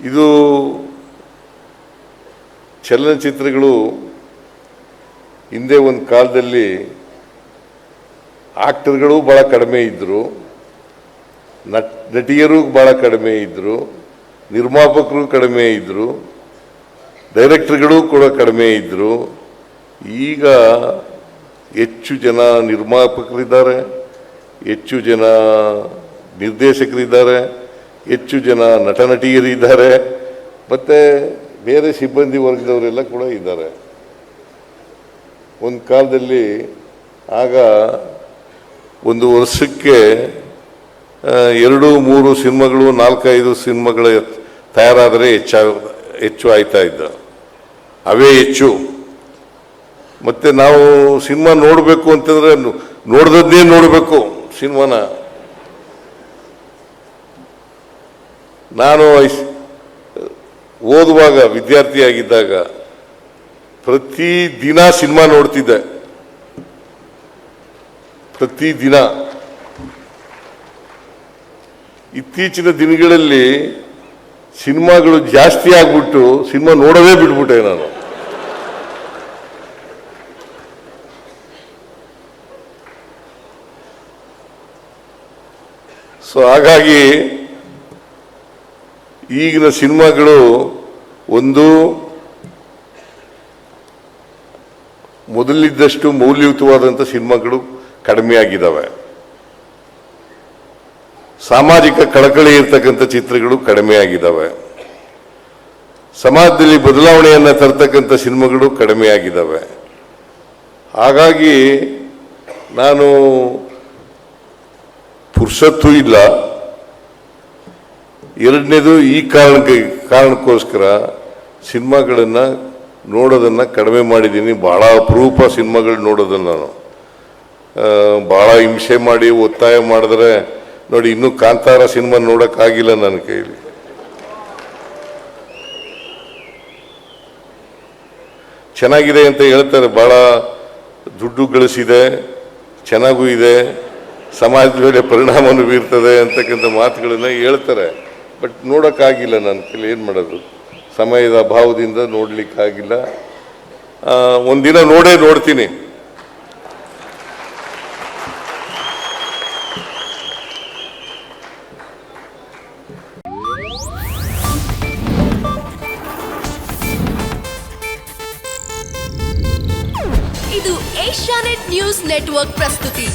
ಇದು ಚಲನಚಿತ್ರಗಳು ಹಿಂದೆ ಒಂದು ಕಾಲದಲ್ಲಿ ಆಕ್ಟರ್ಗಳು ಭಾಳ ಕಡಿಮೆ ಇದ್ದರು, ನಟಿಯರು ಭಾಳ ಕಡಿಮೆ ಇದ್ದರು, ನಿರ್ಮಾಪಕರು ಕಡಿಮೆ ಇದ್ದರು, ಡೈರೆಕ್ಟರ್ಗಳು ಕೂಡ ಕಡಿಮೆ ಇದ್ದರು. ಈಗ ಹೆಚ್ಚು ಜನ ನಿರ್ಮಾಪಕರಿದ್ದಾರೆ, ಹೆಚ್ಚು ಜನ ನಿರ್ದೇಶಕರಿದ್ದಾರೆ, ಹೆಚ್ಚು ಜನ ನಟ ನಟಿಯರಿದ್ದಾರೆ, ಮತ್ತು ಬೇರೆ ಸಿಬ್ಬಂದಿ ವರ್ಗದವರೆಲ್ಲ ಕೂಡ ಇದ್ದಾರೆ. ಒಂದು ಕಾಲದಲ್ಲಿ ಆಗ ಒಂದು ವರ್ಷಕ್ಕೆ 2-3 ಸಿನಿಮಾಗಳು 4-5 ಸಿನಿಮಾಗಳು ತಯಾರಾದರೆ ಹೆಚ್ಚು ಆಯ್ತಾ ಇದ್ದ, ಅವೇ ಹೆಚ್ಚು. ಮತ್ತು ನಾವು ಸಿನಿಮಾ ನೋಡಬೇಕು ಅಂತಂದರೆ ನೋಡ್ದದ್ದೇ ನೋಡಬೇಕು ಸಿನಿಮಾನ. ನಾನು ಓದುವಾಗ ವಿದ್ಯಾರ್ಥಿಯಾಗಿದ್ದಾಗ ಪ್ರತಿದಿನ ಸಿನಿಮಾ ನೋಡ್ತಿದ್ದೆ, ಪ್ರತಿದಿನ. ಇತ್ತೀಚಿನ ದಿನಗಳಲ್ಲಿ ಸಿನಿಮಾಗಳು ಜಾಸ್ತಿ ಆಗ್ಬಿಟ್ಟು ಸಿನಿಮಾ ನೋಡೋದೇ ಬಿಟ್ಬಿಟ್ಟೆ ನಾನು. ಸೊ ಹಾಗಾಗಿ ಈಗಿನ ಸಿನಿಮಾಗಳು ಒಂದು ಮೊದಲಿದ್ದಷ್ಟು ಮೌಲ್ಯಯುತವಾದಂಥ ಸಿನಿಮಾಗಳು ಕಡಿಮೆ ಆಗಿದ್ದಾವೆ. ಸಾಮಾಜಿಕ ಕಳಕಳಿ ಇರ್ತಕ್ಕಂಥ ಚಿತ್ರಗಳು ಕಡಿಮೆ ಆಗಿದ್ದಾವೆ. ಸಮಾಜದಲ್ಲಿ ಬದಲಾವಣೆಯನ್ನು ತರ್ತಕ್ಕಂಥ ಸಿನಿಮಾಗಳು ಕಡಿಮೆ ಆಗಿದ್ದಾವೆ. ಹಾಗಾಗಿ ನಾನು ಪುರ್ಸತ್ತೂ ಇಲ್ಲ. ಎರಡನೇದು ಈ ಕಾರಣಕ್ಕೋಸ್ಕರ ಸಿನಿಮಾಗಳನ್ನು ನೋಡೋದನ್ನು ಕಡಿಮೆ ಮಾಡಿದ್ದೀನಿ. ಭಾಳ ಅಪರೂಪ ಸಿನಿಮಾಗಳು ನೋಡೋದನ್ನು ನಾನು ಭಾಳ ಹಿಂಸೆ ಮಾಡಿ ಒತ್ತಾಯ ಮಾಡಿದ್ರೆ ನೋಡಿ, ಇನ್ನೂ ಕಾಂತಾರ ಸಿನಿಮಾ ನೋಡೋಕ್ಕಾಗಿಲ್ಲ ನನ್ನ ಕೈಲಿ. ಚೆನ್ನಾಗಿದೆ ಅಂತ ಹೇಳ್ತಾರೆ, ಭಾಳ ದುಡ್ಡು ಗಳಿಸಿದೆ, ಚೆನ್ನಾಗೂ ಇದೆ, ಸಮಾಜದ ಮೇಲೆ ಪರಿಣಾಮನೂ ಬೀರ್ತದೆ ಅಂತಕ್ಕಂಥ ಮಾತುಗಳನ್ನು ಹೇಳ್ತಾರೆ. ಬಟ್ ನೋಡೋಕ್ಕಾಗಿಲ್ಲ ನನ್ನ ಕೈಲಿ. ಏನು ಮಾಡೋದು, ಸಮಯದ ಅಭಾವದಿಂದ ನೋಡಲಿಕ್ಕಾಗಿಲ್ಲ. ಒಂದಿನ ನೋಡ್ತೀನಿ. ಇದು ಏಷ್ಯಾನೆಟ್ ನ್ಯೂಸ್ ನೆಟ್ವರ್ಕ್ ಪ್ರಸ್ತುತಿ.